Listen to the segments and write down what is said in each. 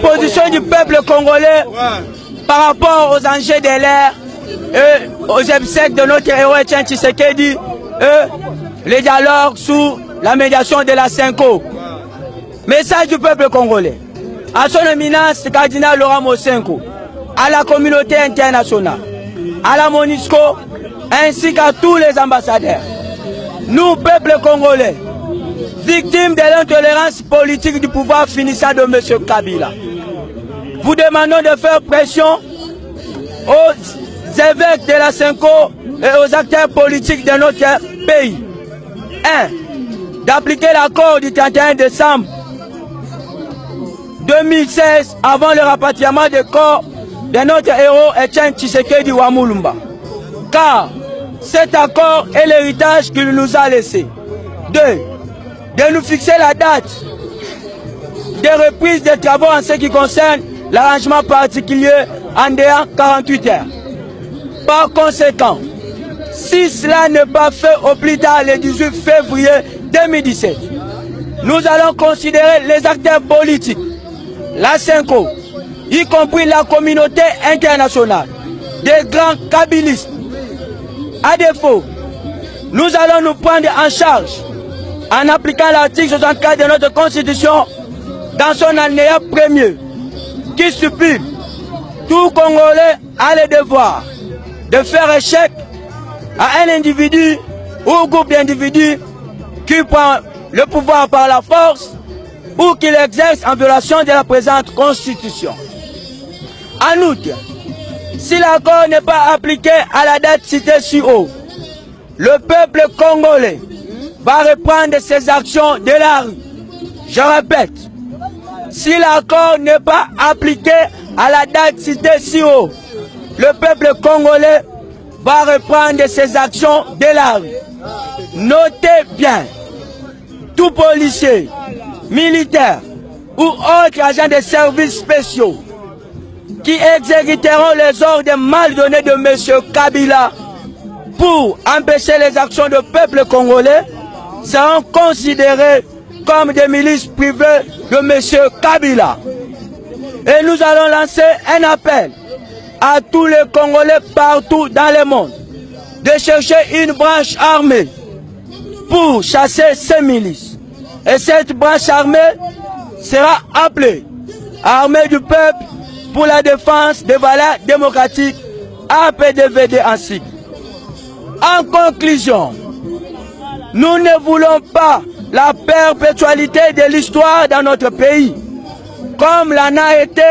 position du peuple congolais par rapport aux enjeux de l'air et aux obsèques de notre héros Etienne Tshisekedi et les dialogues sous la médiation de la Senko. Message du peuple congolais. À son éminence, cardinal Laurent Mosenko, à la communauté internationale, à la MONUSCO, ainsi qu'à tous les ambassadeurs. Nous, peuple congolais, victimes de l'intolérance politique du pouvoir finissant de M. Kabila, vous demandons de faire pression aux évêques de la Senko et aux acteurs politiques de notre pays. 1. D'appliquer l'accord du 31 décembre 2016 avant le rapatriement des corps de notre héros Etienne Tshisekedi Wamulumba. Car cet accord est l'héritage qu'il nous a laissé. 2. De nous fixer la date de reprise des travaux en ce qui concerne l'arrangement particulier en dehors 48 heures. Par conséquent, si cela n'est pas fait au plus tard le 18 février 2017, nous allons considérer les acteurs politiques, la Senko, y compris la communauté internationale, des grands kabylistes. À défaut, nous allons nous prendre en charge en appliquant l'article 64 de notre Constitution dans son alinéa premier, qui stipule tout Congolais a le devoir de faire échec à un individu ou groupe d'individus qui prend le pouvoir par la force ou qui l'exerce en violation de la présente Constitution. En outre, si l'accord n'est pas appliqué à la date citée si haut, le peuple congolais va reprendre ses actions de la rue. Je répète, si l'accord n'est pas appliqué à la date citée si haut, le peuple congolais va reprendre ses actions de la rue. Notez bien, tout policier, militaire ou autre agent de services spéciaux qui exécuteront les ordres mal donnés de M. Kabila pour empêcher les actions du peuple congolais seront considérés comme des milices privées de M. Kabila. Et nous allons lancer un appel à tous les Congolais partout dans le monde de chercher une branche armée pour chasser ces milices. Et cette branche armée sera appelée Armée du peuple pour la défense des valeurs démocratiques, APDVD en sigle. En conclusion, nous ne voulons pas la perpétualité de l'histoire dans notre pays, comme l'en a été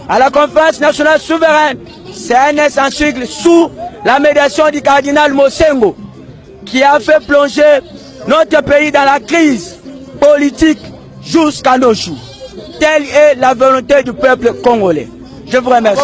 à la conférence nationale souveraine, CNS en sigle, sous la médiation du cardinal Mosengo, qui a fait plonger notre pays dans la crise politique jusqu'à nos jours. Telle est la volonté du peuple congolais. Je vous remercie.